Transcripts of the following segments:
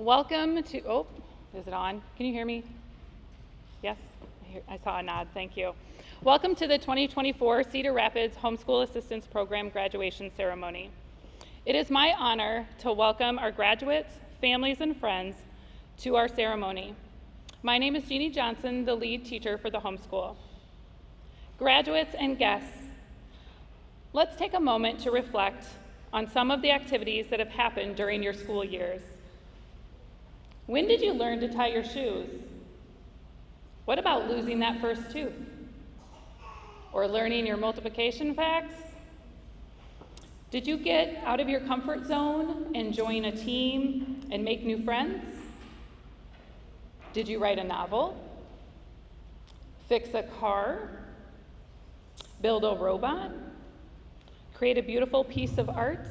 Welcome to, oh, is it on? Can you hear me? Yes, I saw a nod, thank you. Welcome to the 2024 Cedar Rapids Homeschool Assistance Program graduation ceremony. It is my honor to welcome our graduates, families, and friends to our ceremony. My name is Jeannie Johnson, the lead teacher for the homeschool. Graduates and guests, let's take a moment to reflect on some of the activities that have happened during your school years. When did you learn to tie your shoes? What about losing that first tooth? Or learning your multiplication facts? Did you get out of your comfort zone and join a team and make new friends? Did you write a novel? Fix a car? Build a robot? Create a beautiful piece of art?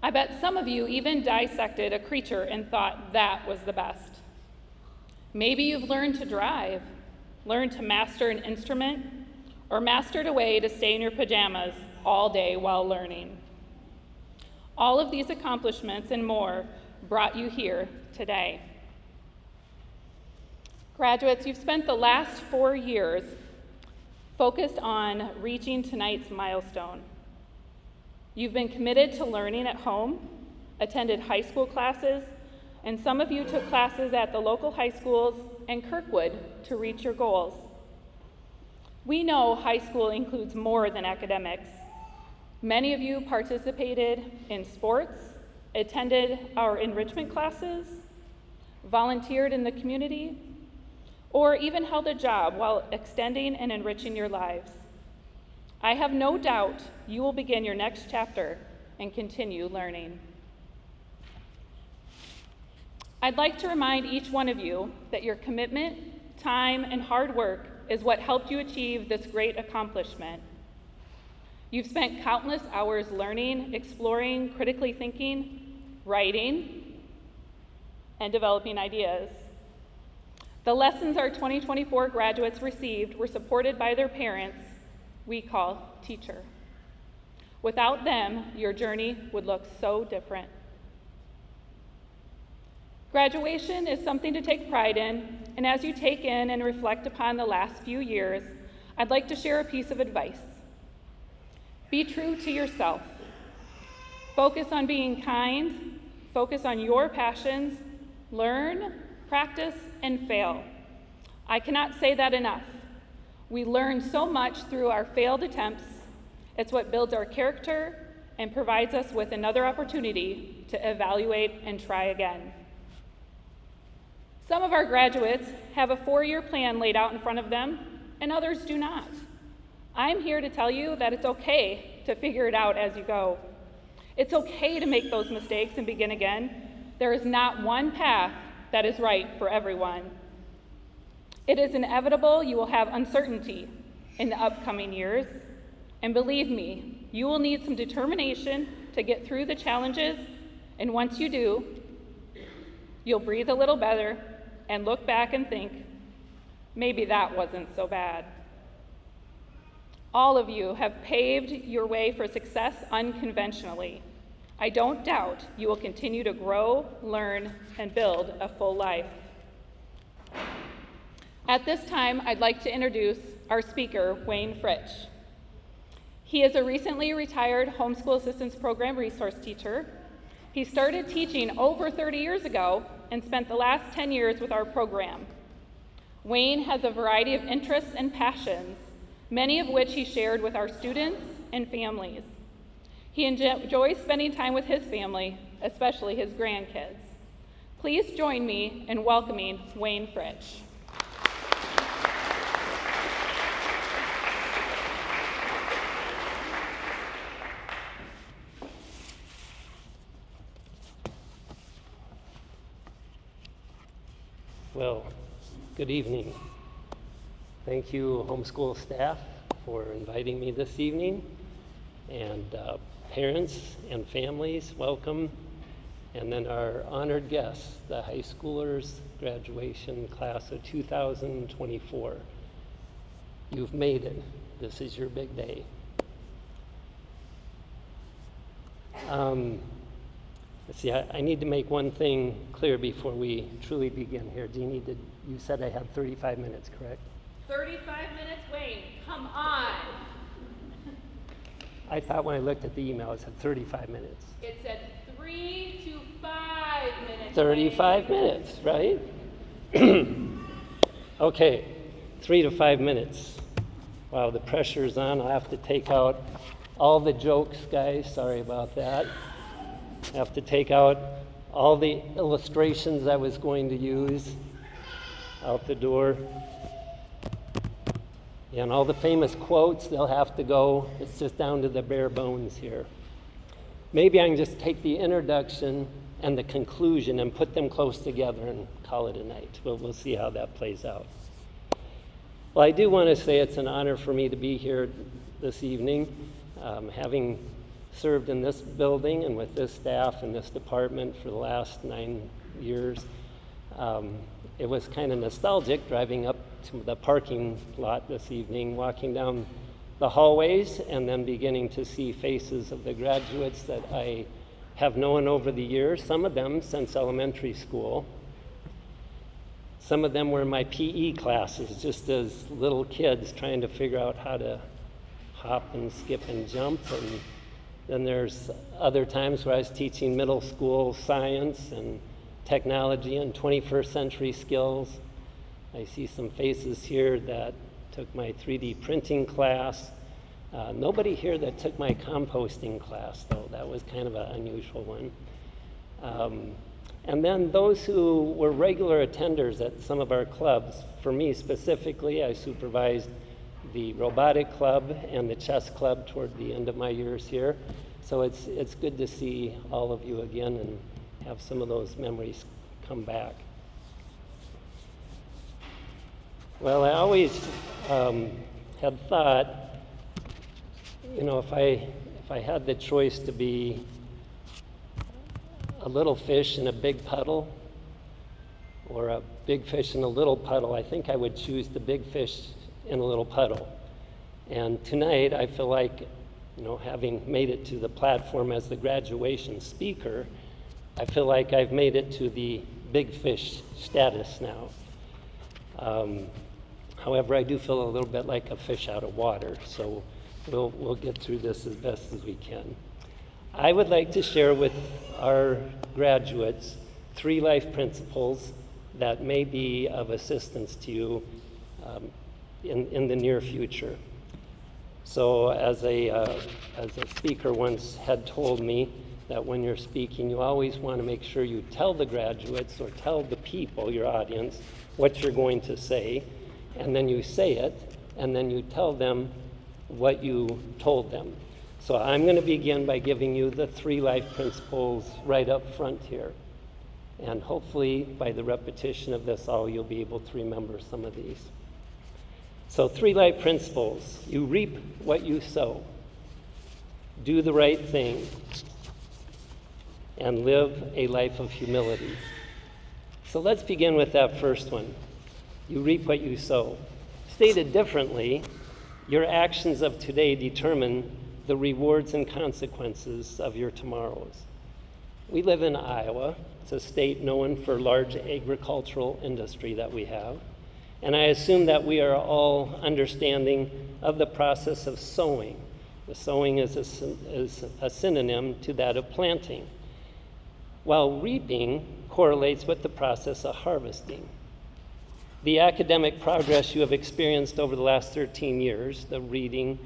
I bet some of you even dissected a creature and thought that was the best. Maybe you've learned to drive, learned to master an instrument, or mastered a way to stay in your pajamas all day while learning. All of these accomplishments and more brought you here today. Graduates, you've spent the last 4 years focused on reaching tonight's milestone. You've been committed to learning at home, attended high school classes, and some of you took classes at the local high schools and Kirkwood to reach your goals. We know high school includes more than academics. Many of you participated in sports, attended our enrichment classes, volunteered in the community, or even held a job while extending and enriching your lives. I have no doubt you will begin your next chapter and continue learning. I'd like to remind each one of you that your commitment, time, and hard work is what helped you achieve this great accomplishment. You've spent countless hours learning, exploring, critically thinking, writing, and developing ideas. The lessons our 2024 graduates received were supported by their parents, we call teacher. Without them, your journey would look so different. Graduation is something to take pride in, and as you take in and reflect upon the last few years, I'd like to share a piece of advice. Be true to yourself. Focus on being kind, focus on your passions, learn, practice, and fail. I cannot say that enough. We learn so much through our failed attempts. It's what builds our character and provides us with another opportunity to evaluate and try again. Some of our graduates have a 4-year plan laid out in front of them, and others do not. I'm here to tell you that it's okay to figure it out as you go. It's okay to make those mistakes and begin again. There is not one path that is right for everyone. It is inevitable you will have uncertainty in the upcoming years, and believe me, you will need some determination to get through the challenges, and once you do, you'll breathe a little better and look back and think, maybe that wasn't so bad. All of you have paved your way for success unconventionally. I don't doubt you will continue to grow, learn, and build a full life. At this time, I'd like to introduce our speaker, Wayne Fritsch. He is a recently retired homeschool assistance program resource teacher. He started teaching over 30 years ago and spent the last 10 years with our program. Wayne has a variety of interests and passions, many of which he shared with our students and families. He enjoys spending time with his family, especially his grandkids. Please join me in welcoming Wayne Fritsch. Well, good evening. Thank you, homeschool staff, for inviting me this evening. And parents and families, welcome. And then our honored guests, the high schoolers, graduation class of 2024. You've made it. This is your big day. Let's see, I need to make one thing clear before we truly begin here. Jeannie, you said I had 35 minutes, correct? 35 minutes, Wayne, come on. I thought when I looked at the email it said 35 minutes. It said 3 to 5 minutes. 35 Wayne. minutes, right? Okay, 3 to 5 minutes. Wow, the pressure's on. I'll have to take out all the jokes, guys. Sorry about that. I have to take out all the illustrations I was going to use out the door. And all the famous quotes, they'll have to go. It's just down to the bare bones here. Maybe I can just take the introduction and the conclusion and put them close together and call it a night. We'll see how that plays out. Well, I do want to say it's an honor for me to be here this evening. Having served in this building and with this staff and this department for the last 9 years, it was kind of nostalgic driving up to the parking lot this evening, walking down the hallways, and then beginning to see faces of the graduates that I have known over the years, some of them since elementary school. Some of them were in my PE classes, just as little kids trying to figure out how to hop and skip and jump. And then there's other times where I was teaching middle school science and technology and 21st century skills. I see some faces here that took my 3D printing class. Nobody here that took my composting class, though. That was kind of an unusual one. And then those who were regular attenders at some of our clubs. For me specifically, I supervised the robotic club and the chess club toward the end of my years here. So it's good to see all of you again and have some of those memories come back. Well, I always had thought, if I had the choice to be a little fish in a big puddle or a big fish in a little puddle, I think I would choose the big fish in a little puddle. And tonight, I feel like, having made it to the platform as the graduation speaker, I feel like I've made it to the big fish status now. However, I do feel a little bit like a fish out of water, so we'll get through this as best as we can. I would like to share with our graduates 3 life principles that may be of assistance to you in the near future. So as a speaker once had told me that when you're speaking, you always want to make sure you tell the graduates or tell the people, your audience, what you're going to say, and then you say it, and then you tell them what you told them. So I'm going to begin by giving you the 3 life principles right up front here. And hopefully, by the repetition of this all, you'll be able to remember some of these. So 3 life principles. You reap what you sow. Do the right thing. And live a life of humility. So let's begin with that first one. You reap what you sow. Stated differently, your actions of today determine the rewards and consequences of your tomorrows. We live in Iowa. It's a state known for large agricultural industry that we have. And I assume that we are all understanding of the process of sowing. The sowing is a synonym to that of planting, while reaping correlates with the process of harvesting. The academic progress you have experienced over the last 13 years, the reading,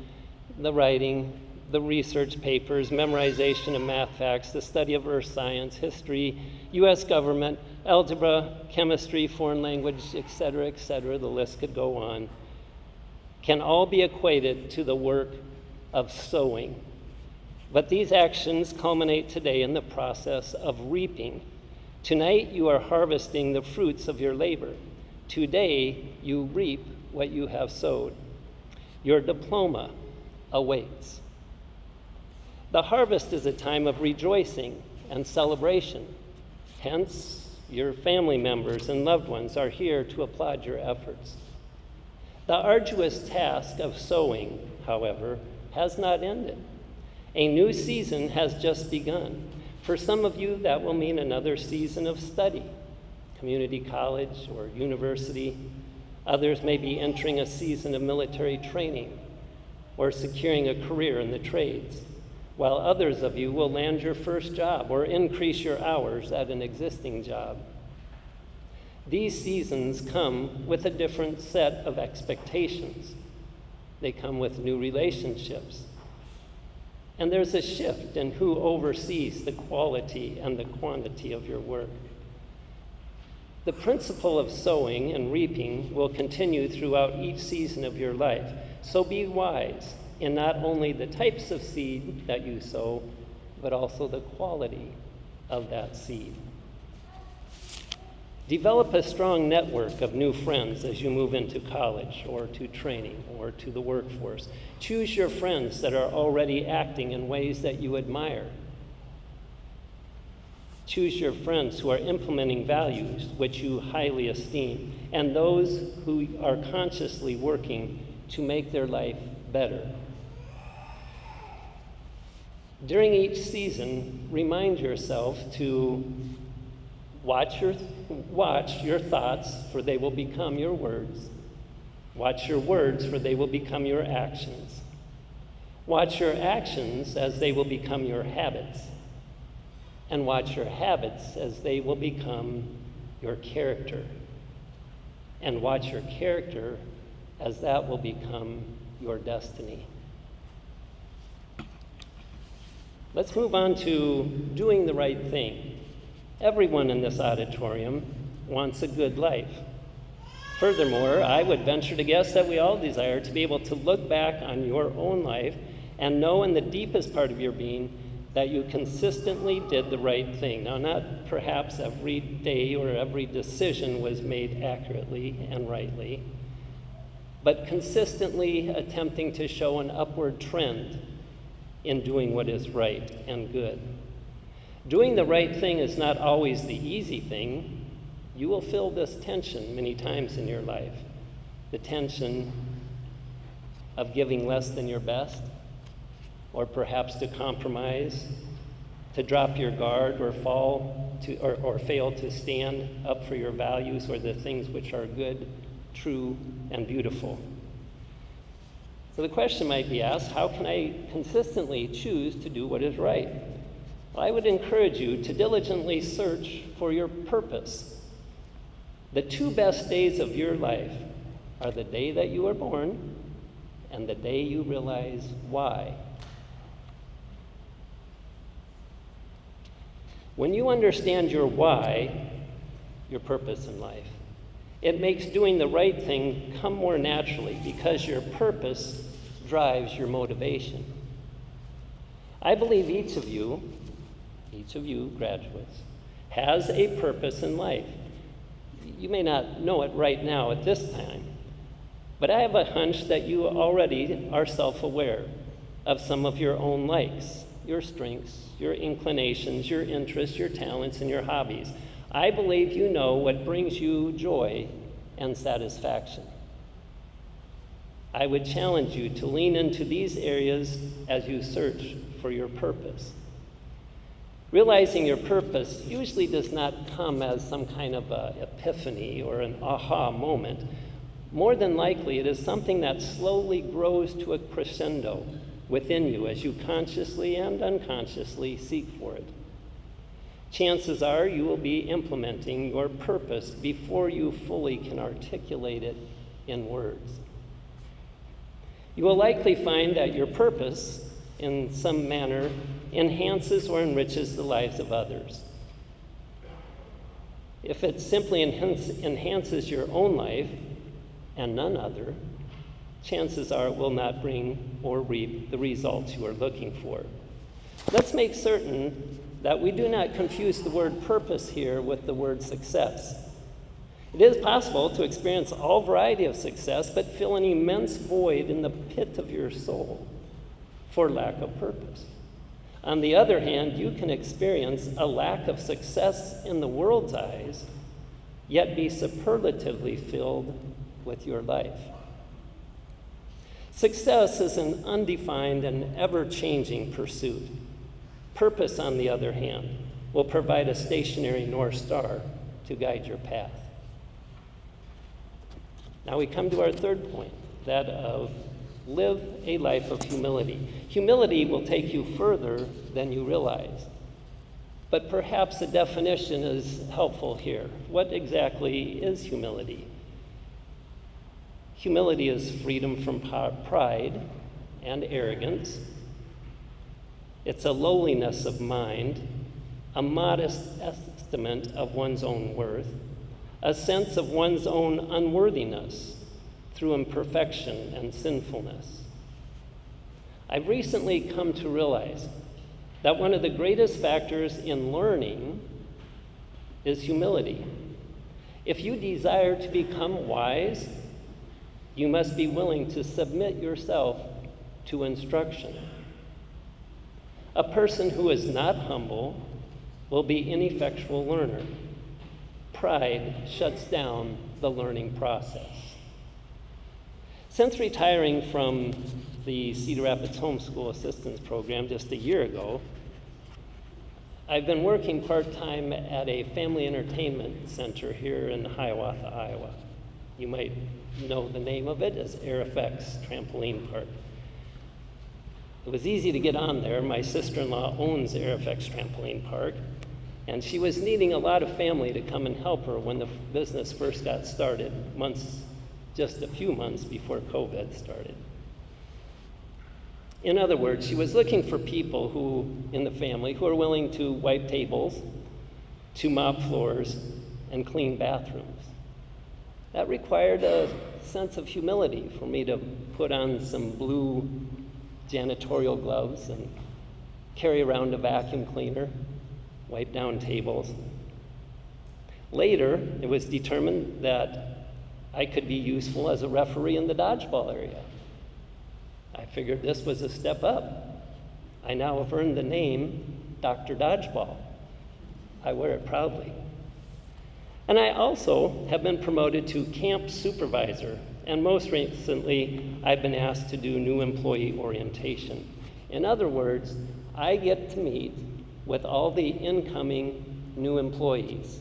the writing, the research papers, memorization of math facts, the study of earth science, history, U.S. government, algebra, chemistry, foreign language, etc., the list could go on, can all be equated to the work of sowing. But these actions culminate today in the process of reaping. Tonight, you are harvesting the fruits of your labor. Today, you reap what you have sowed. Your diploma awaits. The harvest is a time of rejoicing and celebration. Hence, your family members and loved ones are here to applaud your efforts. The arduous task of sowing, however, has not ended. A new season has just begun. For some of you, that will mean another season of study, community college or university. Others may be entering a season of military training or securing a career in the trades, while others of you will land your first job or increase your hours at an existing job. These seasons come with a different set of expectations. They come with new relationships. And there's a shift in who oversees the quality and the quantity of your work. The principle of sowing and reaping will continue throughout each season of your life. So be wise in not only the types of seed that you sow, but also the quality of that seed. Develop a strong network of new friends as you move into college or to training or to the workforce. Choose your friends that are already acting in ways that you admire. Choose your friends who are implementing values which you highly esteem, and those who are consciously working to make their life better. During each season, remind yourself to watch your thoughts, for they will become your words. Watch your words, for they will become your actions. Watch your actions, as they will become your habits. And watch your habits, as they will become your character. And watch your character, as that will become your destiny. Let's move on to doing the right thing. Everyone in this auditorium wants a good life. Furthermore, I would venture to guess that we all desire to be able to look back on your own life and know in the deepest part of your being that you consistently did the right thing. Now, not perhaps every day or every decision was made accurately and rightly, but consistently attempting to show an upward trend in doing what is right and good. Doing the right thing is not always the easy thing. You will feel this tension many times in your life. The tension of giving less than your best, or perhaps to compromise, to drop your guard or or fail to stand up for your values or the things which are good, true, and beautiful. So the question might be asked, how can I consistently choose to do what is right? I would encourage you to diligently search for your purpose. The two best days of your life are the day that you were born and the day you realize why. When you understand your why, your purpose in life, it makes doing the right thing come more naturally because your purpose drives your motivation. I believe each of you graduates, has a purpose in life. You may not know it right now at this time, but I have a hunch that you already are self-aware of some of your own likes, your strengths, your inclinations, your interests, your talents, and your hobbies. I believe you know what brings you joy and satisfaction. I would challenge you to lean into these areas as you search for your purpose. Realizing your purpose usually does not come as some kind of epiphany or an aha moment. More than likely, it is something that slowly grows to a crescendo within you as you consciously and unconsciously seek for it. Chances are you will be implementing your purpose before you fully can articulate it in words. You will likely find that your purpose, in some manner, enhances or enriches the lives of others. If it simply enhances your own life and none other, chances are it will not bring or reap the results you are looking for. Let's make certain that we do not confuse the word purpose here with the word success. It is possible to experience all variety of success, but feel an immense void in the pit of your soul for lack of purpose. On the other hand, you can experience a lack of success in the world's eyes, yet be superlatively filled with your life. Success is an undefined and ever-changing pursuit. Purpose, on the other hand, will provide a stationary North Star to guide your path. Now we come to our third point, that of live a life of humility. Humility will take you further than you realize. But perhaps a definition is helpful here. What exactly is humility? Humility is freedom from pride and arrogance. It's a lowliness of mind, a modest estimate of one's own worth, a sense of one's own unworthiness through imperfection and sinfulness. I've recently come to realize that one of the greatest factors in learning is humility. If you desire to become wise, you must be willing to submit yourself to instruction. A person who is not humble will be an ineffectual learner. Pride shuts down the learning process. Since retiring from the Cedar Rapids Homeschool Assistance Program just a year ago, I've been working part-time at a family entertainment center here in Hiawatha, Iowa. You might know the name of it as AirFX Trampoline Park. It was easy to get on there. My sister-in-law owns AirFX Trampoline Park, and she was needing a lot of family to come and help her when the business first got started, just a few months before COVID started. In other words, she was looking for people in the family who are willing to wipe tables, to mop floors, and clean bathrooms. That required a sense of humility for me to put on some blue janitorial gloves and carry around a vacuum cleaner, wipe down tables. Later, it was determined that I could be useful as a referee in the dodgeball area. I figured this was a step up. I now have earned the name Dr. Dodgeball. I wear it proudly. And I also have been promoted to camp supervisor, and most recently, I've been asked to do new employee orientation. In other words, I get to meet with all the incoming new employees.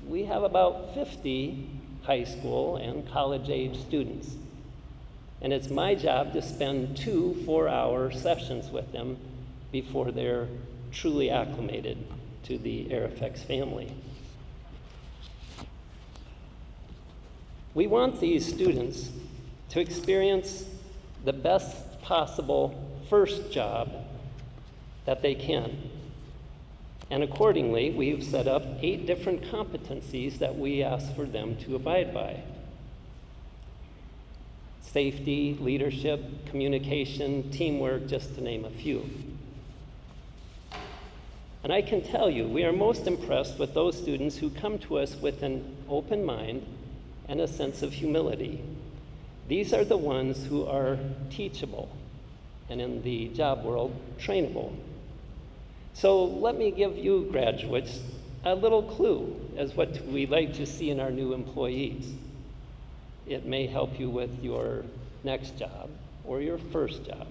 We have about 50 high school and college-age students. And it's my job to spend 2 4-hour sessions with them before they're truly acclimated to the AirFX family. We want these students to experience the best possible first job that they can. And accordingly, we've set up 8 different competencies that we ask for them to abide by. Safety, leadership, communication, teamwork, just to name a few. And I can tell you, we are most impressed with those students who come to us with an open mind and a sense of humility. These are the ones who are teachable, and in the job world, trainable. So let me give you graduates a little clue as what we like to see in our new employees. It may help you with your next job or your first job.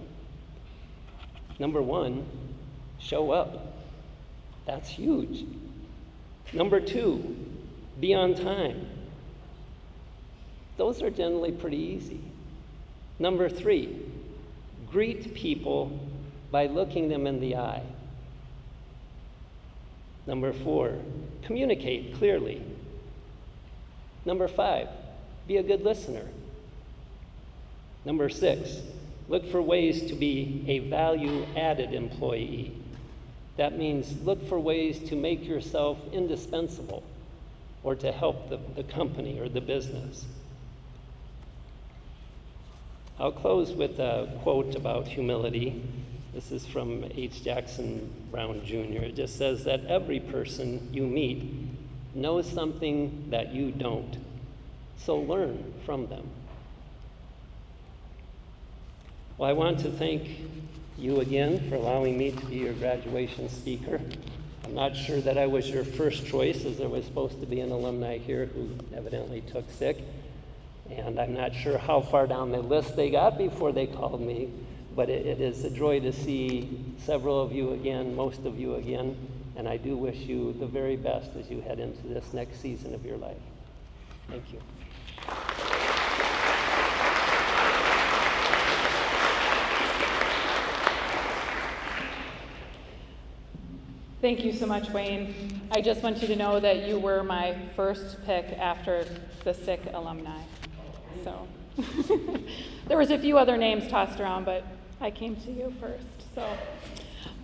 Number 1, show up. That's huge. Number 2, be on time. Those are generally pretty easy. Number 3, greet people by looking them in the eye. Number 4, communicate clearly. Number 5, be a good listener. Number 6, look for ways to be a value-added employee. That means look for ways to make yourself indispensable or to help the company or the business. I'll close with a quote about humility. This is from H. Jackson Brown Jr. It just says that every person you meet knows something that you don't, so learn from them. Well, I want to thank you again for allowing me to be your graduation speaker. I'm not sure that I was your first choice, as there was supposed to be an alumni here who evidently took sick. And I'm not sure how far down the list they got before they called me, but it is a joy to see several of you again, most of you again, and I do wish you the very best as you head into this next season of your life. Thank you. Thank you so much, Wayne. I just want you to know that you were my first pick after the sick alumni. So there was a few other names tossed around, but I came to you first. So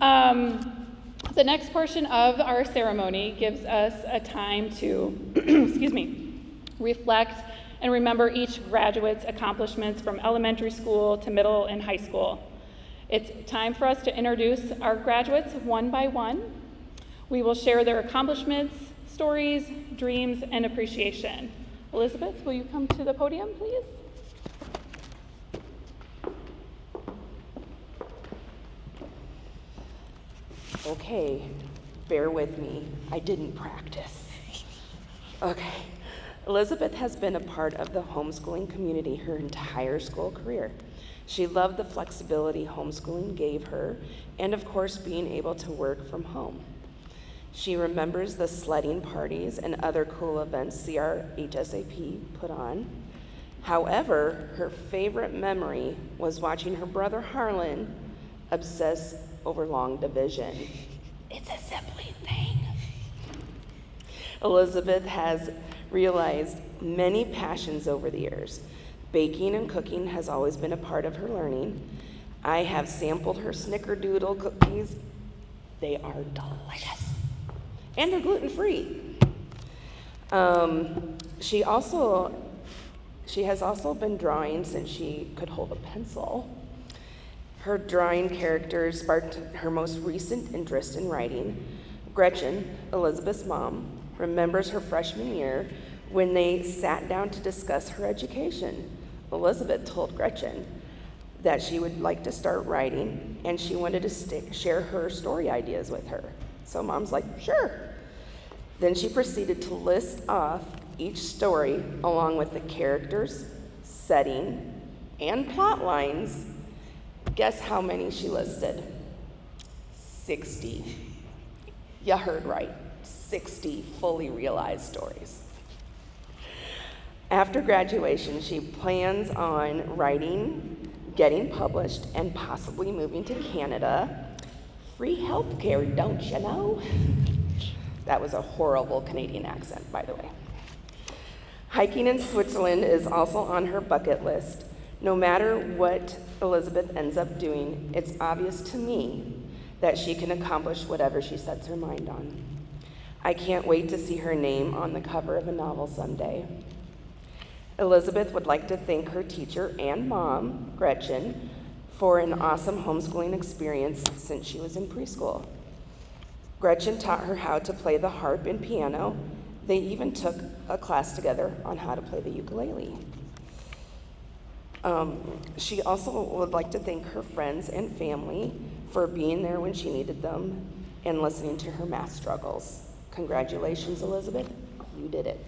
the next portion of our ceremony gives us a time to, excuse me, reflect and remember each graduate's accomplishments from elementary school to middle and high school. It's time for us to introduce our graduates one by one. We will share their accomplishments, stories, dreams, and appreciation. Elizabeth, will you come to the podium, please? Okay, bear with me. I didn't practice. Okay. Elizabeth has been a part of the homeschooling community her entire school career. She loved the flexibility homeschooling gave her, and of course, being able to work from home. She remembers the sledding parties and other cool events CRCSD put on. However, her favorite memory was watching her brother Harlan obsess over long division. It's a sibling thing. Elizabeth has realized many passions over the years. Baking and cooking has always been a part of her learning. I have sampled her snickerdoodle cookies. They are delicious. And they're gluten-free. She has also been drawing since she could hold a pencil. Her drawing characters sparked her most recent interest in writing. Gretchen, Elizabeth's mom, remembers her freshman year when they sat down to discuss her education. Elizabeth told Gretchen that she would like to start writing and she wanted to share her story ideas with her. So mom's like, sure. Then she proceeded to list off each story along with the characters, setting, and plot lines. Guess how many she listed? 60. You heard right, 60 fully realized stories. After graduation, she plans on writing, getting published, and possibly moving to Canada. Free healthcare, don't you know? That was a horrible Canadian accent, by the way. Hiking in Switzerland is also on her bucket list. No matter what Elizabeth ends up doing, it's obvious to me that she can accomplish whatever she sets her mind on. I can't wait to see her name on the cover of a novel someday. Elizabeth would like to thank her teacher and mom, Gretchen, for an awesome homeschooling experience since she was in preschool. Gretchen taught her how to play the harp and piano. They even took a class together on how to play the ukulele. She also would like to thank her friends and family for being there when she needed them and listening to her math struggles. Congratulations, Elizabeth. You did it.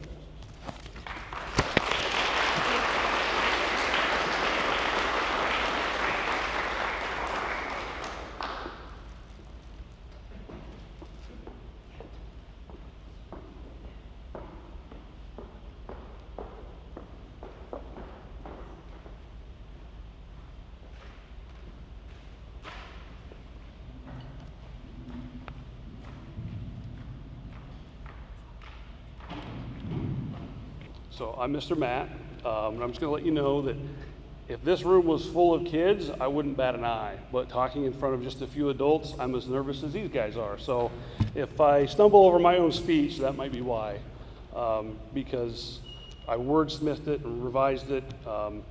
So I'm Mr. Matt, and I'm just going to let you know that if this room was full of kids, I wouldn't bat an eye. But talking in front of just a few adults, I'm as nervous as these guys are. So if I stumble over my own speech, that might be why, because I wordsmithed it and revised it.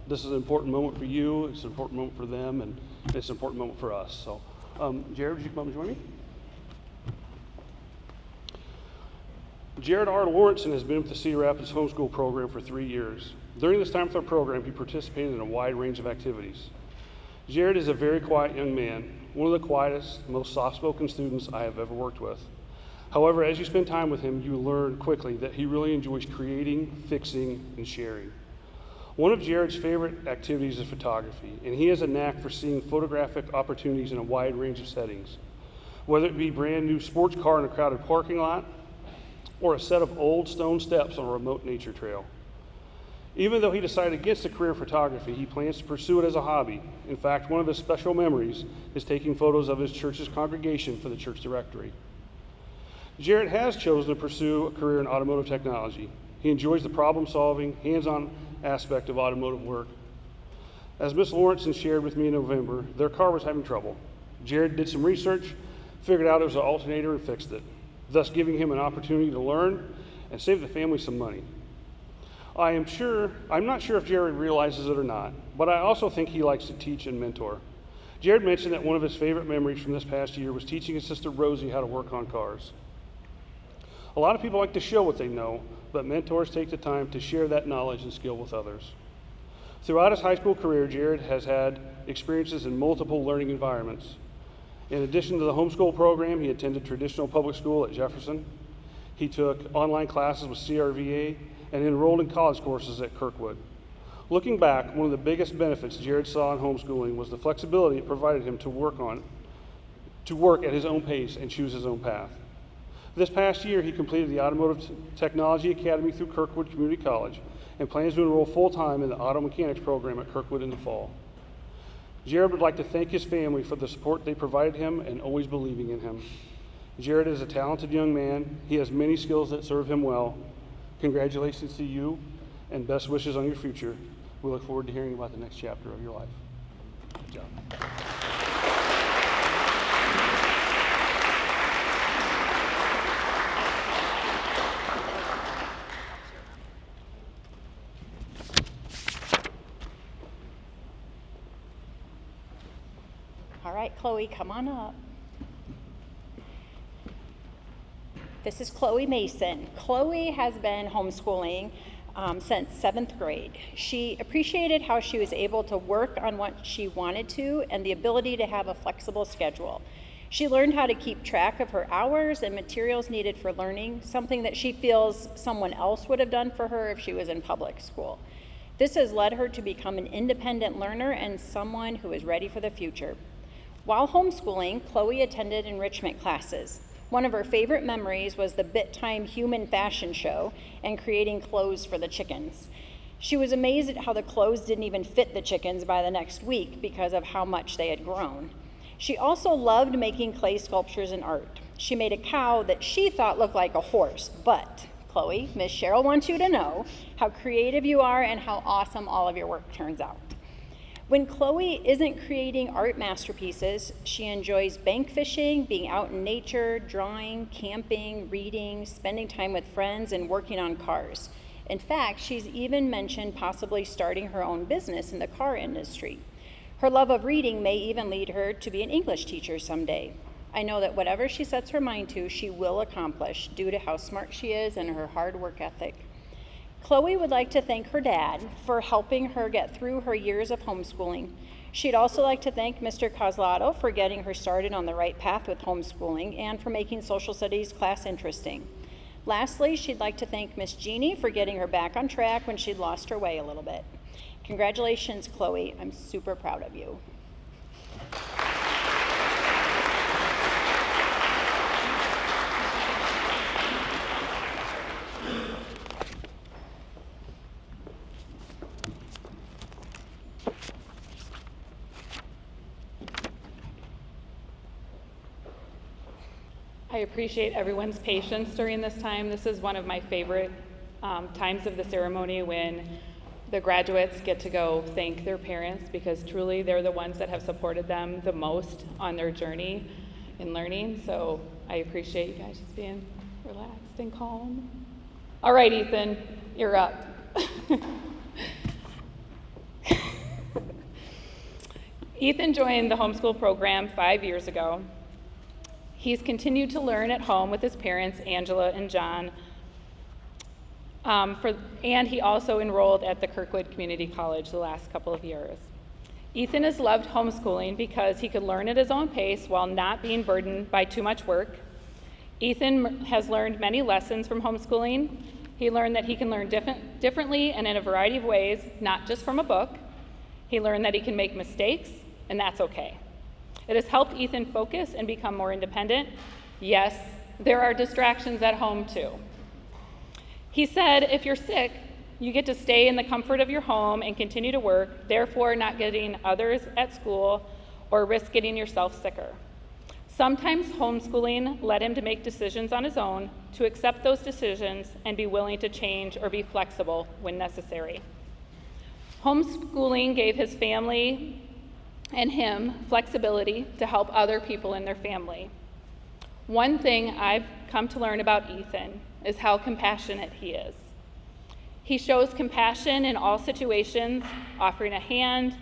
This is an important moment for you, it's an important moment for them, and it's an important moment for us. So Jared, would you come up and join me? Jared R. Lawrenson has been with the Cedar Rapids Homeschool Program for 3 years. During this time with our program, he participated in a wide range of activities. Jared is a very quiet young man, one of the quietest, most soft-spoken students I have ever worked with. However, as you spend time with him, you learn quickly that he really enjoys creating, fixing, and sharing. One of Jared's favorite activities is photography, and he has a knack for seeing photographic opportunities in a wide range of settings. Whether it be brand new sports car in a crowded parking lot, or a set of old stone steps on a remote nature trail. Even though he decided against a career in photography, he plans to pursue it as a hobby. In fact, one of his special memories is taking photos of his church's congregation for the church directory. Jared has chosen to pursue a career in automotive technology. He enjoys the problem-solving, hands-on aspect of automotive work. As Ms. Lawrenson shared with me in November, their car was having trouble. Jared did some research, figured out it was an alternator, and fixed it, thus giving him an opportunity to learn and save the family some money. I'm not sure if Jared realizes it or not, but I also think he likes to teach and mentor. Jared mentioned that one of his favorite memories from this past year was teaching his sister Rosie how to work on cars. A lot of people like to show what they know, but mentors take the time to share that knowledge and skill with others. Throughout his high school career, Jared has had experiences in multiple learning environments. In addition to the homeschool program, he attended traditional public school at Jefferson. He took online classes with CRVA and enrolled in college courses at Kirkwood. Looking back, one of the biggest benefits Jared saw in homeschooling was the flexibility it provided him to work at his own pace and choose his own path. This past year, he completed the Automotive Technology Academy through Kirkwood Community College and plans to enroll full-time in the auto mechanics program at Kirkwood in the fall. Jared would like to thank his family for the support they provided him and always believing in him. Jared is a talented young man. He has many skills that serve him well. Congratulations to you and best wishes on your future. We look forward to hearing about the next chapter of your life. Good job. All right, Chloe, come on up. This is Chloe Mason. Chloe has been homeschooling since 7th grade. She appreciated how she was able to work on what she wanted to and the ability to have a flexible schedule. She learned how to keep track of her hours and materials needed for learning, something that she feels someone else would have done for her if she was in public school. This has led her to become an independent learner and someone who is ready for the future. While homeschooling, Chloe attended enrichment classes. One of her favorite memories was the Bit Time human fashion show and creating clothes for the chickens. She was amazed at how the clothes didn't even fit the chickens by the next week because of how much they had grown. She also loved making clay sculptures and art. She made a cow that she thought looked like a horse, but Chloe, Miss Cheryl wants you to know how creative you are and how awesome all of your work turns out. When Chloe isn't creating art masterpieces, she enjoys bank fishing, being out in nature, drawing, camping, reading, spending time with friends, and working on cars. In fact, she's even mentioned possibly starting her own business in the car industry. Her love of reading may even lead her to be an English teacher someday. I know that whatever she sets her mind to, she will accomplish due to how smart she is and her hard work ethic. Chloe would like to thank her dad for helping her get through her years of homeschooling. She'd also like to thank Mr. Coslato for getting her started on the right path with homeschooling and for making social studies class interesting. Lastly, she'd like to thank Miss Jeannie for getting her back on track when she'd lost her way a little bit. Congratulations, Chloe. I'm super proud of you. I appreciate everyone's patience during this time. This is one of my favorite times of the ceremony when the graduates get to go thank their parents, because truly they're the ones that have supported them the most on their journey in learning. So I appreciate you guys just being relaxed and calm. All right, Ethan, you're up. Ethan joined the homeschool program 5 years ago. He's continued to learn at home with his parents, Angela and John, and he also enrolled at the Kirkwood Community College the last couple of years. Ethan has loved homeschooling because he could learn at his own pace while not being burdened by too much work. Ethan has learned many lessons from homeschooling. He learned that he can learn differently and in a variety of ways, not just from a book. He learned that he can make mistakes, and that's okay. It has helped Ethan focus and become more independent. Yes, there are distractions at home too. He said, if you're sick, you get to stay in the comfort of your home and continue to work, therefore not getting others at school or risk getting yourself sicker. Sometimes homeschooling led him to make decisions on his own, to accept those decisions and be willing to change or be flexible when necessary. Homeschooling gave his family and him flexibility to help other people in their family. One thing I've come to learn about Ethan is how compassionate he is. He shows compassion in all situations, offering a hand,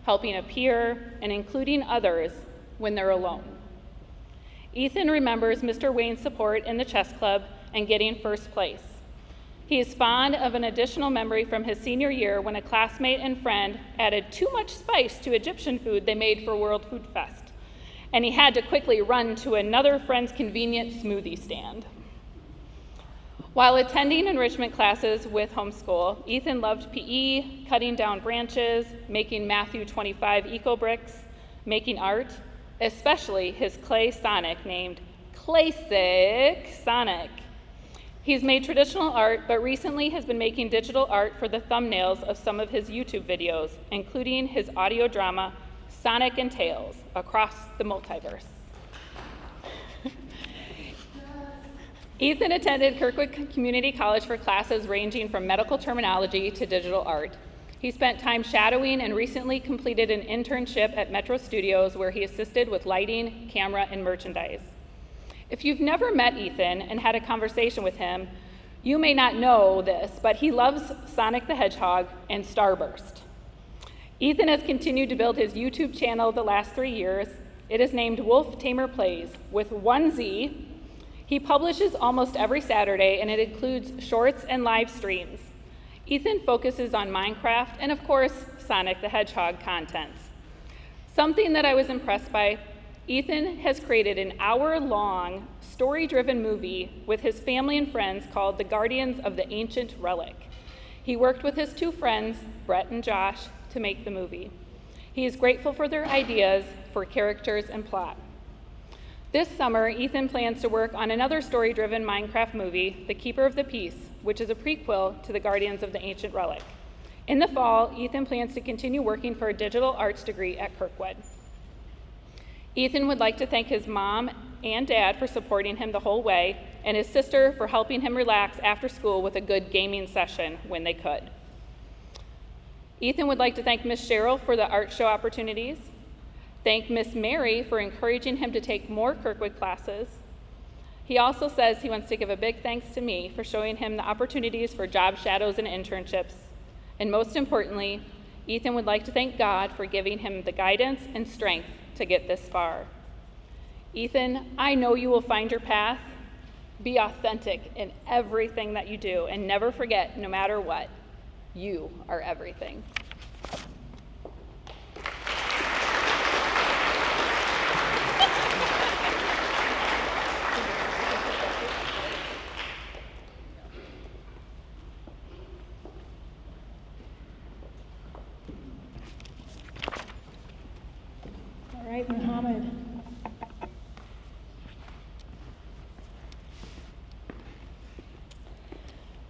helping a peer, and including others when they're alone. Ethan remembers Mr. Wayne's support in the chess club and getting first place. He is fond of an additional memory from his senior year when a classmate and friend added too much spice to Egyptian food they made for World Food Fest, and he had to quickly run to another friend's convenient smoothie stand. While attending enrichment classes with homeschool, Ethan loved PE, cutting down branches, making Matthew 25 eco bricks, making art, especially his clay Sonic named Classic Sonic. He's made traditional art, but recently has been making digital art for the thumbnails of some of his YouTube videos, including his audio drama, Sonic and Tails, Across the Multiverse. Ethan attended Kirkwood Community College for classes ranging from medical terminology to digital art. He spent time shadowing and recently completed an internship at Metro Studios where he assisted with lighting, camera, and merchandise. If you've never met Ethan and had a conversation with him, you may not know this, but he loves Sonic the Hedgehog and Starburst. Ethan has continued to build his YouTube channel the last 3 years. It is named Wolf Tamer Plays with 1 Z. He publishes almost every Saturday, and it includes shorts and live streams. Ethan focuses on Minecraft and, of course, Sonic the Hedgehog contents. Something that I was impressed by, Ethan has created an hour-long, story-driven movie with his family and friends called The Guardians of the Ancient Relic. He worked with his 2 friends, Brett and Josh, to make the movie. He is grateful for their ideas for characters and plot. This summer, Ethan plans to work on another story-driven Minecraft movie, The Keeper of the Peace, which is a prequel to The Guardians of the Ancient Relic. In the fall, Ethan plans to continue working for a digital arts degree at Kirkwood. Ethan would like to thank his mom and dad for supporting him the whole way, and his sister for helping him relax after school with a good gaming session when they could. Ethan would like to thank Miss Cheryl for the art show opportunities, thank Miss Mary for encouraging him to take more Kirkwood classes. He also says he wants to give a big thanks to me for showing him the opportunities for job shadows and internships. And most importantly, Ethan would like to thank God for giving him the guidance and strength to get this far. Ethan, I know you will find your path. Be authentic in everything that you do, and never forget, no matter what, you are everything. All right, Muhammad.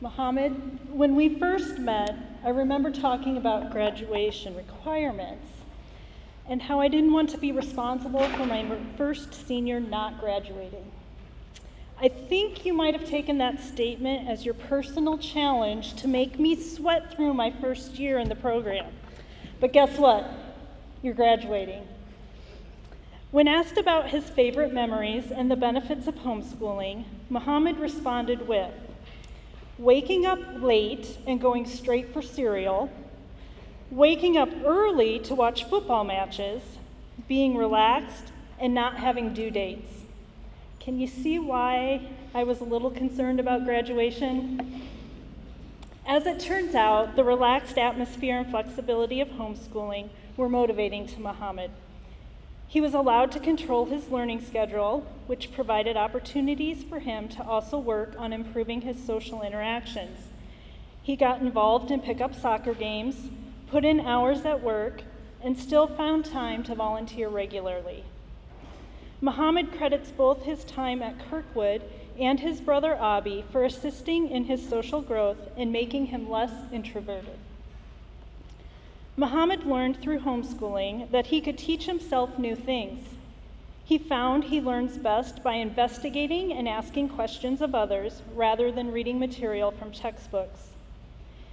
Muhammad, when we first met, I remember talking about graduation requirements and how I didn't want to be responsible for my first senior not graduating. I think you might have taken that statement as your personal challenge to make me sweat through my first year in the program. But guess what? You're graduating. When asked about his favorite memories and the benefits of homeschooling, Muhammad responded with, waking up late and going straight for cereal, waking up early to watch football matches, being relaxed, and not having due dates. Can you see why I was a little concerned about graduation? As it turns out, the relaxed atmosphere and flexibility of homeschooling were motivating to Muhammad. He was allowed to control his learning schedule, which provided opportunities for him to also work on improving his social interactions. He got involved in pickup soccer games, put in hours at work, and still found time to volunteer regularly. Muhammad credits both his time at Kirkwood and his brother Abi for assisting in his social growth and making him less introverted. Muhammad learned through homeschooling that he could teach himself new things. He found he learns best by investigating and asking questions of others rather than reading material from textbooks.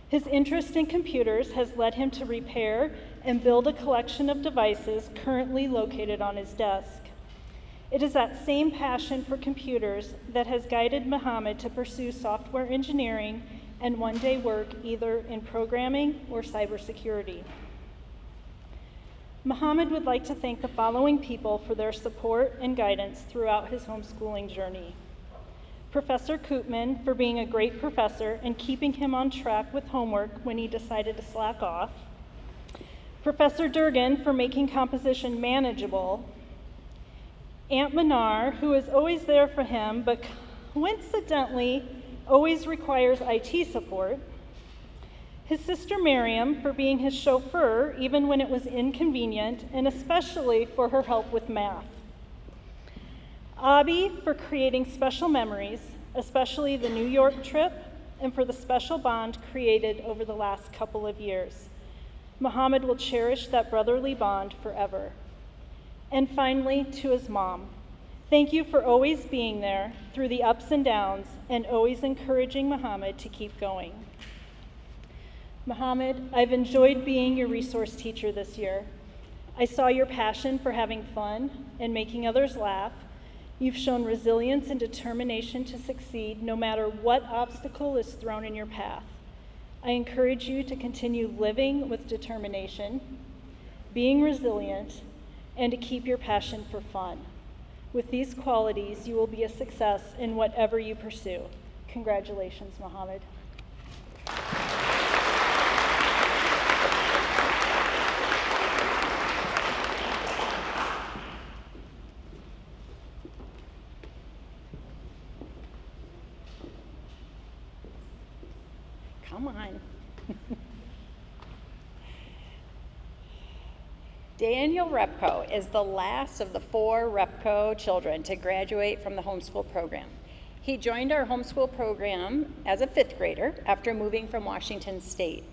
His interest in computers has led him to repair and build a collection of devices currently located on his desk. It is that same passion for computers that has guided Muhammad to pursue software engineering and one day work either in programming or cybersecurity. Muhammad would like to thank the following people for their support and guidance throughout his homeschooling journey. Professor Koopman for being a great professor and keeping him on track with homework when he decided to slack off. Professor Durgan for making composition manageable. Aunt Manar, who is always there for him, but coincidentally always requires IT support. His sister Miriam for being his chauffeur even when it was inconvenient, and especially for her help with math. Abi for creating special memories, especially the New York trip, and for the special bond created over the last couple of years. Muhammad will cherish that brotherly bond forever. And finally, to his mom. Thank you for always being there through the ups and downs and always encouraging Muhammad to keep going. Muhammad, I've enjoyed being your resource teacher this year. I saw your passion for having fun and making others laugh. You've shown resilience and determination to succeed no matter what obstacle is thrown in your path. I encourage you to continue living with determination, being resilient, and to keep your passion for fun. With these qualities, you will be a success in whatever you pursue. Congratulations, Muhammad. Come on. Daniel Repko is the last of the 4 Repko children to graduate from the homeschool program. He joined our homeschool program as a 5th grader after moving from Washington State.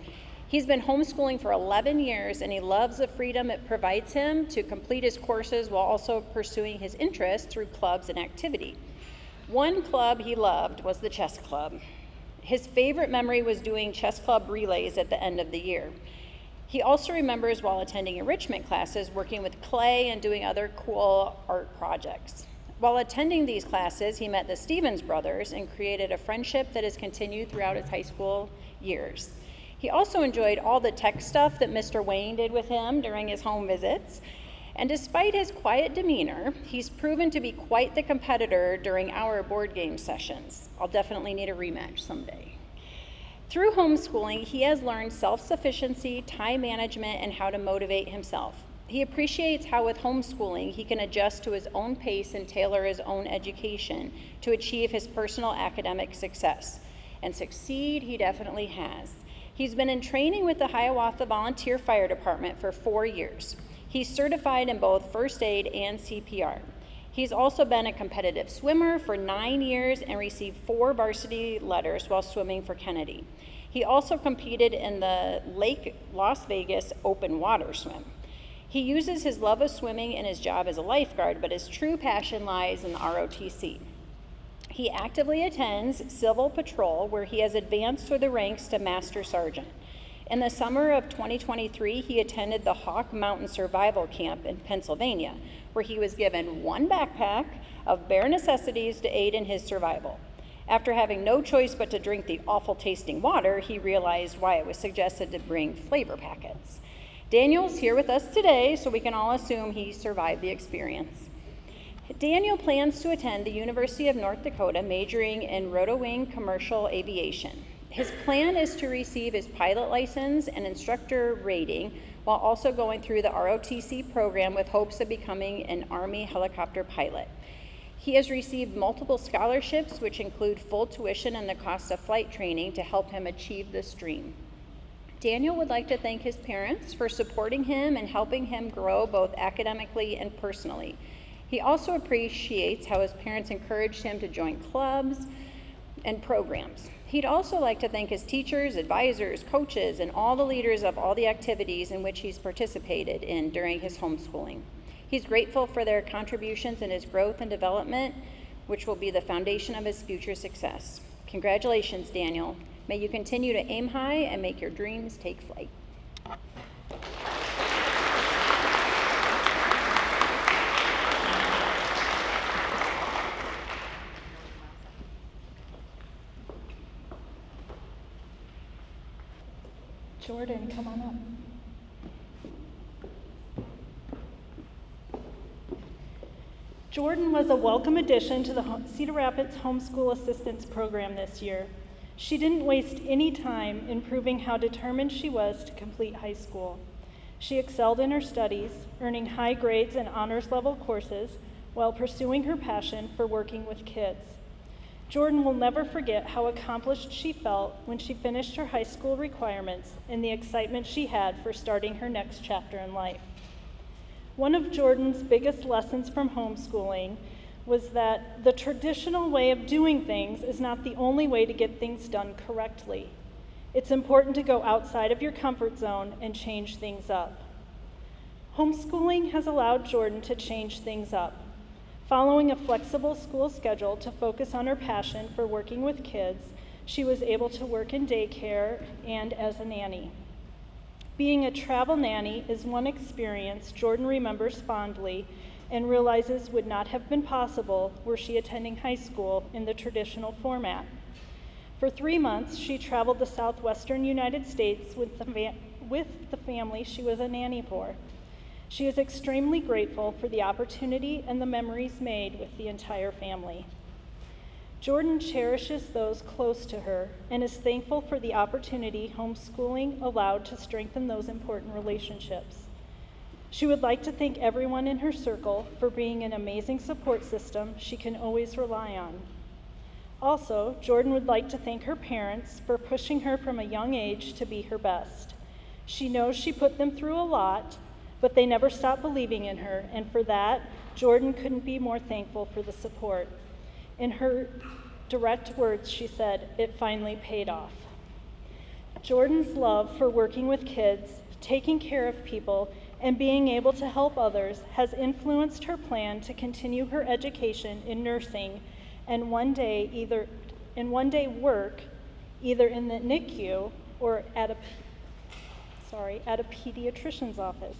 He's been homeschooling for 11 years and he loves the freedom it provides him to complete his courses while also pursuing his interests through clubs and activity. One club he loved was the chess club. His favorite memory was doing chess club relays at the end of the year. He also remembers while attending enrichment classes, working with clay and doing other cool art projects. While attending these classes, he met the Stevens brothers and created a friendship that has continued throughout his high school years. He also enjoyed all the tech stuff that Mr. Wayne did with him during his home visits. And despite his quiet demeanor, he's proven to be quite the competitor during our board game sessions. I'll definitely need a rematch someday. Through homeschooling, he has learned self-sufficiency, time management, and how to motivate himself. He appreciates how with homeschooling, he can adjust to his own pace and tailor his own education to achieve his personal academic success. And succeed, he definitely has. He's been in training with the Hiawatha Volunteer Fire Department for 4 years. He's certified in both first aid and CPR. He's also been a competitive swimmer for 9 years and received 4 varsity letters while swimming for Kennedy. He also competed in the Lake Las Vegas open water swim. He uses his love of swimming in his job as a lifeguard, but his true passion lies in the ROTC. He actively attends Civil Patrol, where he has advanced through the ranks to Master Sergeant. In the summer of 2023, he attended the Hawk Mountain Survival Camp in Pennsylvania, where he was given 1 backpack of bare necessities to aid in his survival. After having no choice but to drink the awful tasting water, he realized why it was suggested to bring flavor packets. Daniel's here with us today, so we can all assume he survived the experience. Daniel plans to attend the University of North Dakota, majoring in rotowing commercial aviation. His plan is to receive his pilot license and instructor rating while also going through the ROTC program with hopes of becoming an Army helicopter pilot. He has received multiple scholarships, which include full tuition and the cost of flight training to help him achieve this dream. Daniel would like to thank his parents for supporting him and helping him grow both academically and personally. He also appreciates how his parents encouraged him to join clubs and programs. He'd also like to thank his teachers, advisors, coaches, and all the leaders of all the activities in which he's participated in during his homeschooling. He's grateful for their contributions in his growth and development, which will be the foundation of his future success. Congratulations, Daniel. May you continue to aim high and make your dreams take flight. Jordan, come on up. Jordan was a welcome addition to the Cedar Rapids Homeschool Assistance Program this year. She didn't waste any time in proving how determined she was to complete high school. She excelled in her studies, earning high grades in honors level courses while pursuing her passion for working with kids. Jordan will never forget how accomplished she felt when she finished her high school requirements and the excitement she had for starting her next chapter in life. One of Jordan's biggest lessons from homeschooling was that the traditional way of doing things is not the only way to get things done correctly. It's important to go outside of your comfort zone and change things up. Homeschooling has allowed Jordan to change things up. Following a flexible school schedule to focus on her passion for working with kids, she was able to work in daycare and as a nanny. Being a travel nanny is one experience Jordan remembers fondly and realizes would not have been possible were she attending high school in the traditional format. For 3 months, she traveled the southwestern United States with the family she was a nanny for. She is extremely grateful for the opportunity and the memories made with the entire family. Jordan cherishes those close to her and is thankful for the opportunity homeschooling allowed to strengthen those important relationships. She would like to thank everyone in her circle for being an amazing support system she can always rely on. Also, Jordan would like to thank her parents for pushing her from a young age to be her best. She knows she put them through a lot, but they never stopped believing in her, and for that, Jordan couldn't be more thankful for the support. In her direct words, she said, "It finally paid off." Jordan's love for working with kids, taking care of people, and being able to help others has influenced her plan to continue her education in nursing and one day work either in the NICU or at a pediatrician's office.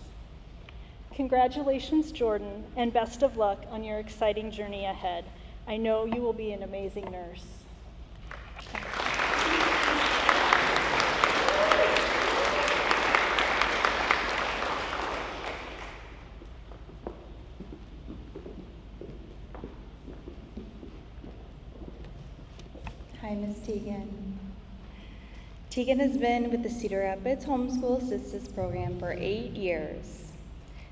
Congratulations, Jordan, and best of luck on your exciting journey ahead. I know you will be an amazing nurse. Hi, Ms. Tegan. Tegan has been with the Cedar Rapids Homeschool Assistance Program for 8 years.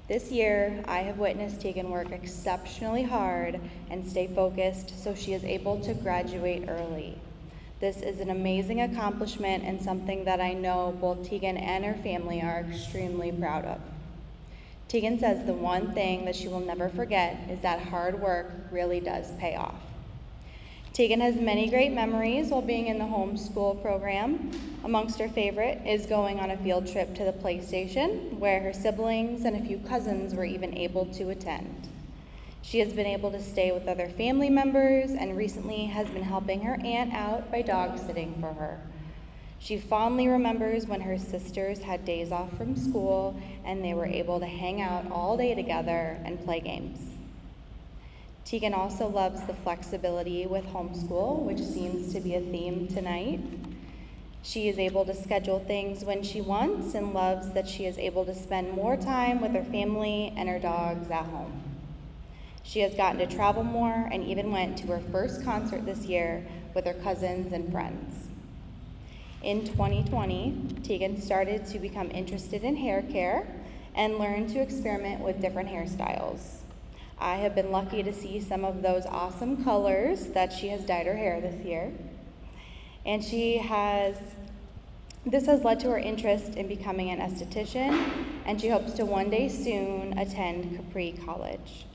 This year, I have witnessed Tegan work exceptionally hard and stay focused so she is able to graduate early. This is an amazing accomplishment and something that I know both Tegan and her family are extremely proud of. Tegan says the one thing that she will never forget is that hard work really does pay off. Tegan has many great memories while being in the homeschool program. Amongst her favorite is going on a field trip to the PlayStation, where her siblings and a few cousins were even able to attend. She has been able to stay with other family members and recently has been helping her aunt out by dog sitting for her. She fondly remembers when her sisters had days off from school and they were able to hang out all day together and play games. Tegan also loves the flexibility with homeschool, which seems to be a theme tonight. She is able to schedule things when she wants and loves that she is able to spend more time with her family and her dogs at home. She has gotten to travel more and even went to her first concert this year with her cousins and friends. In 2020, Tegan started to become interested in hair care and learned to experiment with different hairstyles. I have been lucky to see some of those awesome colors that she has dyed her hair this year. And this has led to her interest in becoming an esthetician, and she hopes to one day soon attend Capri College.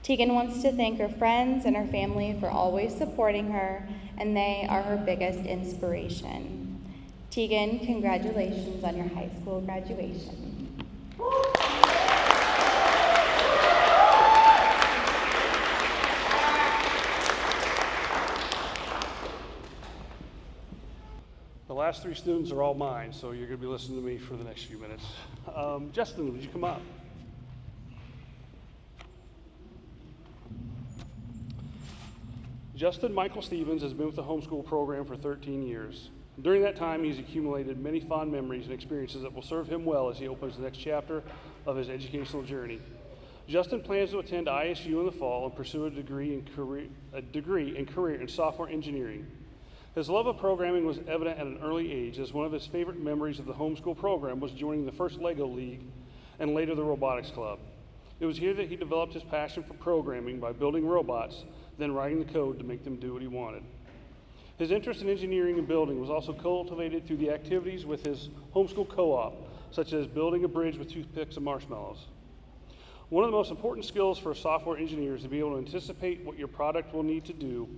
Tegan wants to thank her friends and her family for always supporting her, and they are her biggest inspiration. Tegan, congratulations on your high school graduation. The last three students are all mine, so you're going to be listening to me for the next few minutes. Justin, would you come up? Justin Michael Stevens has been with the homeschool program for 13 years. During that time, he's accumulated many fond memories and experiences that will serve him well as he opens the next chapter of his educational journey. Justin plans to attend ISU in the fall and pursue a degree in career in software engineering. His love of programming was evident at an early age, as one of his favorite memories of the homeschool program was joining the first LEGO League and later the Robotics Club. It was here that he developed his passion for programming by building robots, then writing the code to make them do what he wanted. His interest in engineering and building was also cultivated through the activities with his homeschool co-op, such as building a bridge with toothpicks and marshmallows. One of the most important skills for a software engineer is to be able to anticipate what your product will need to do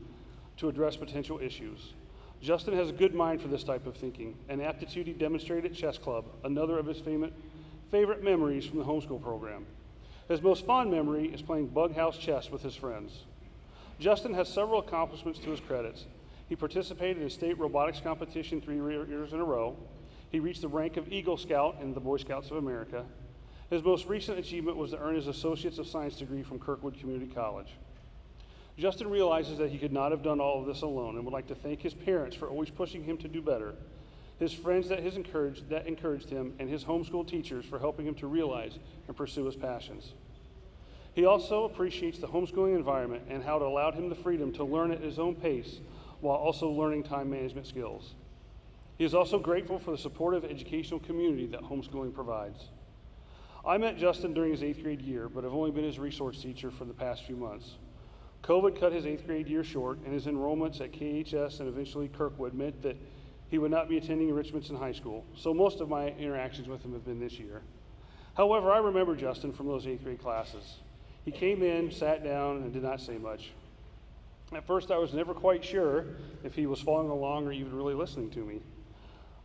to address potential issues. Justin has a good mind for this type of thinking, an aptitude he demonstrated at chess club, another of his favorite memories from the homeschool program. His most fond memory is playing bug house chess with his friends. Justin has several accomplishments to his credits. He participated in state robotics competition 3 years in a row. He reached the rank of Eagle Scout in the Boy Scouts of America. His most recent achievement was to earn his Associates of Science degree from Kirkwood Community College. Justin realizes that he could not have done all of this alone and would like to thank his parents for always pushing him to do better, his friends that encouraged him, and his homeschool teachers for helping him to realize and pursue his passions. He also appreciates the homeschooling environment and how it allowed him the freedom to learn at his own pace while also learning time management skills. He is also grateful for the supportive educational community that homeschooling provides. I met Justin during his 8th grade year, but have only been his resource teacher for the past few months. COVID cut his 8th grade year short, and his enrollments at KHS and eventually Kirkwood meant that he would not be attending Richmondson High School, so most of my interactions with him have been this year. However, I remember Justin from those 8th grade classes. He came in, sat down, and did not say much. At first, I was never quite sure if he was following along or even really listening to me.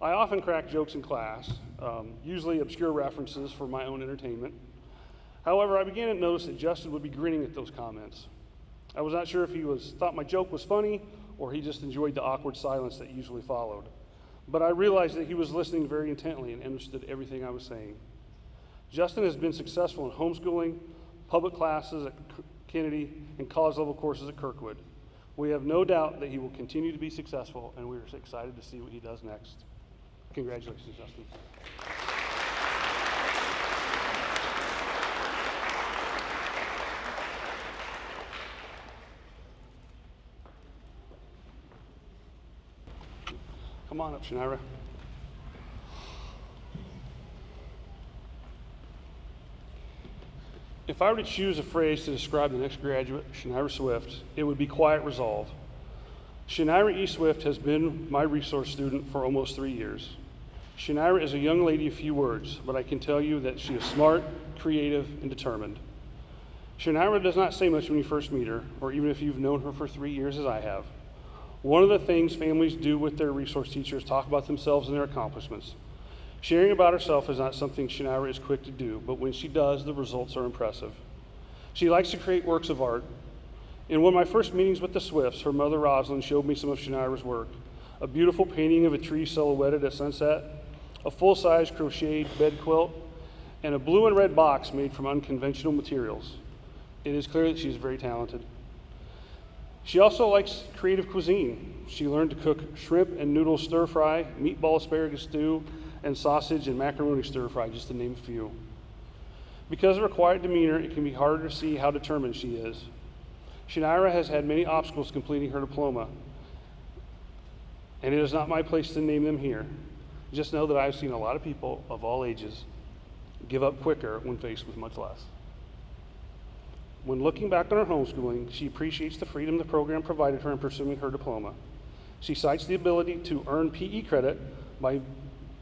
I often crack jokes in class, usually obscure references for my own entertainment. However, I began to notice that Justin would be grinning at those comments. I was not sure if he thought my joke was funny or he just enjoyed the awkward silence that usually followed. But I realized that he was listening very intently and understood everything I was saying. Justin has been successful in homeschooling, public classes at Kennedy, and college-level courses at Kirkwood. We have no doubt that he will continue to be successful, and we are excited to see what he does next. Congratulations, Justin. Come on up, Shanaira. If I were to choose a phrase to describe the next graduate, Shanaira Swift, it would be quiet resolve. Shanaira E. Swift has been my resource student for almost 3 years. Shanaira is a young lady of few words, but I can tell you that she is smart, creative, and determined. Shanaira does not say much when you first meet her, or even if you've known her for 3 years as I have. One of the things families do with their resource teachers is talk about themselves and their accomplishments. Sharing about herself is not something Shanaira is quick to do, but when she does, the results are impressive. She likes to create works of art. In one of my first meetings with the Swifts, her mother Rosalind showed me some of Shanaira's work. A beautiful painting of a tree silhouetted at sunset, a full-size crocheted bed quilt, and a blue and red box made from unconventional materials. It is clear that she is very talented. She also likes creative cuisine. She learned to cook shrimp and noodle stir fry, meatball asparagus stew, and sausage and macaroni stir fry, just to name a few. Because of her quiet demeanor, it can be harder to see how determined she is. Shanaira has had many obstacles completing her diploma, and it is not my place to name them here. Just know that I've seen a lot of people of all ages give up quicker when faced with much less. When looking back on her homeschooling, she appreciates the freedom the program provided her in pursuing her diploma. She cites the ability to earn PE credit by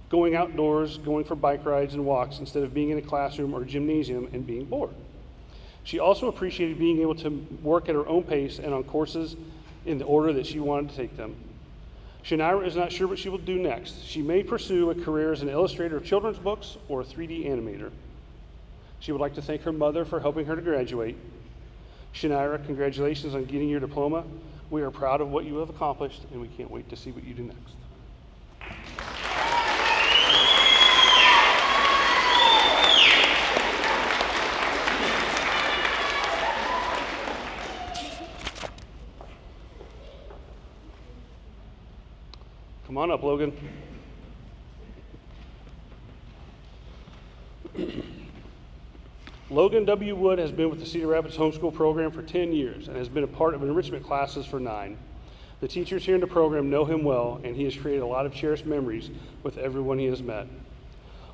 going outdoors, going for bike rides and walks instead of being in a classroom or gymnasium and being bored. She also appreciated being able to work at her own pace and on courses in the order that she wanted to take them. Shanaira is not sure what she will do next. She may pursue a career as an illustrator of children's books or a 3D animator. She would like to thank her mother for helping her to graduate. Shanaira, congratulations on getting your diploma. We are proud of what you have accomplished, and we can't wait to see what you do next. Come on up, Logan. Logan W. Wood has been with the Cedar Rapids Homeschool Program for 10 years and has been a part of enrichment classes for 9. The teachers here in the program know him well, and he has created a lot of cherished memories with everyone he has met.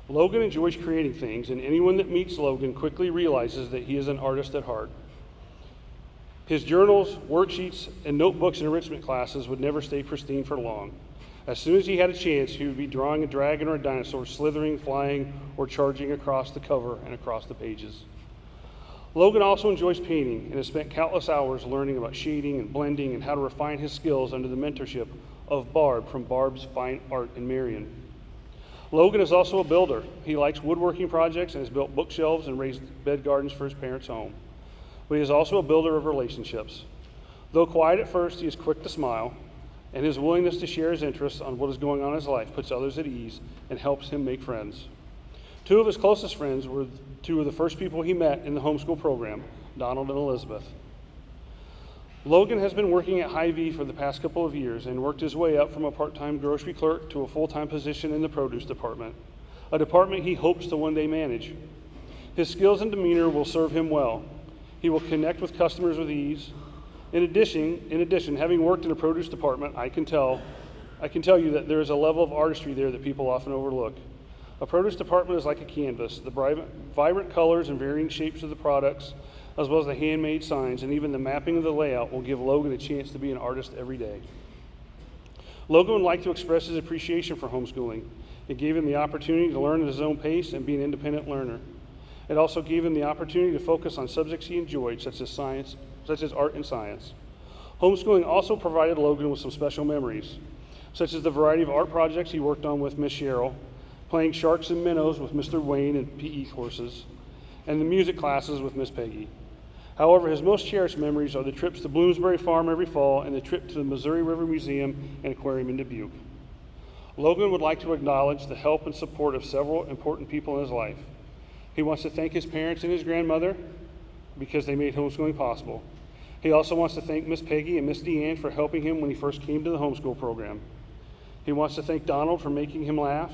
Logan enjoys creating things, and anyone that meets Logan quickly realizes that he is an artist at heart. His journals, worksheets, and notebooks in enrichment classes would never stay pristine for long. As soon as he had a chance, he would be drawing a dragon or a dinosaur slithering, flying, or charging across the cover and across the pages. Logan also enjoys painting and has spent countless hours learning about shading and blending and how to refine his skills under the mentorship of Barb from Barb's Fine Art in Marion. Logan is also a builder. He likes woodworking projects and has built bookshelves and raised bed gardens for his parents' home. But he is also a builder of relationships. Though quiet at first, he is quick to smile, and his willingness to share his interests on what is going on in his life puts others at ease and helps him make friends. 2 of his closest friends were 2 of the first people he met in the homeschool program, Donald and Elizabeth. Logan has been working at Hy-Vee for the past couple of years and worked his way up from a part-time grocery clerk to a full-time position in the produce department, a department he hopes to one day manage. His skills and demeanor will serve him well. He will connect with customers with ease. In addition, having worked in a produce department, I can tell you that there is a level of artistry there that people often overlook. A produce department is like a canvas. The vibrant colors and varying shapes of the products, as well as the handmade signs and even the mapping of the layout, will give Logan a chance to be an artist every day. Logan would like to express his appreciation for homeschooling. It gave him the opportunity to learn at his own pace and be an independent learner. It also gave him the opportunity to focus on subjects he enjoyed, such as art and science. Homeschooling also provided Logan with some special memories, such as the variety of art projects he worked on with Miss Cheryl, playing sharks and minnows with Mr. Wayne in PE courses, and the music classes with Miss Peggy. However, his most cherished memories are the trips to Bloomsbury Farm every fall and the trip to the Missouri River Museum and Aquarium in Dubuque. Logan would like to acknowledge the help and support of several important people in his life. He wants to thank his parents and his grandmother because they made homeschooling possible. He also wants to thank Miss Peggy and Miss Deanne for helping him when he first came to the homeschool program. He wants to thank Donald for making him laugh,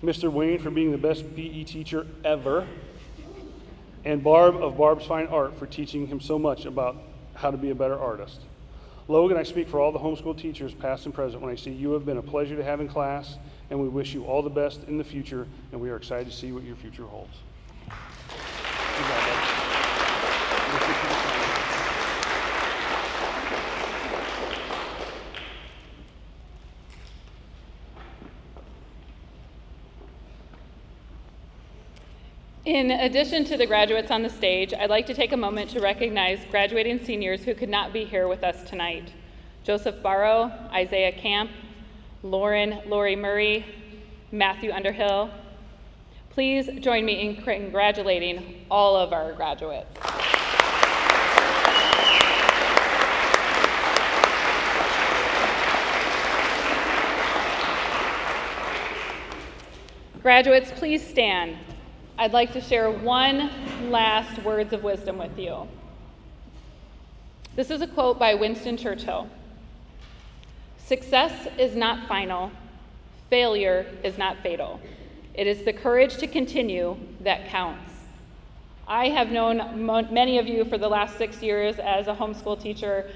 Mr. Wayne for being the best PE teacher ever, and Barb of Barb's Fine Art for teaching him so much about how to be a better artist. Logan, I speak for all the homeschool teachers, past and present, when I say you have been a pleasure to have in class, and we wish you all the best in the future, and we are excited to see what your future holds. In addition to the graduates on the stage, I'd like to take a moment to recognize graduating seniors who could not be here with us tonight. Joseph Barrow, Isaiah Camp, Lori Murray, Matthew Underhill. Please join me in congratulating all of our graduates. Graduates, please stand. I'd like to share one last words of wisdom with you. This is a quote by Winston Churchill. "Success is not final. Failure is not fatal. It is the courage to continue that counts." I have known many of you for the last 6 years as a homeschool teacher,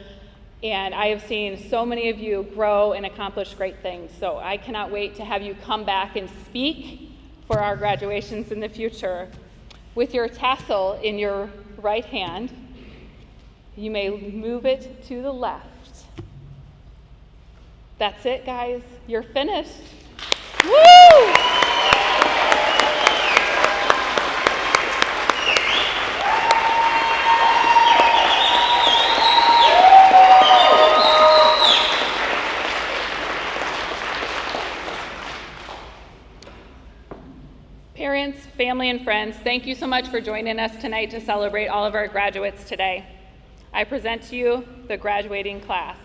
And I have seen so many of you grow and accomplish great things. So I cannot wait to have you come back and speak for our graduations in the future. With your tassel in your right hand, you may move it to the left. That's it, guys. You're finished. Woo! Parents, family, and friends, thank you so much for joining us tonight to celebrate all of our graduates today. I present to you the graduating class.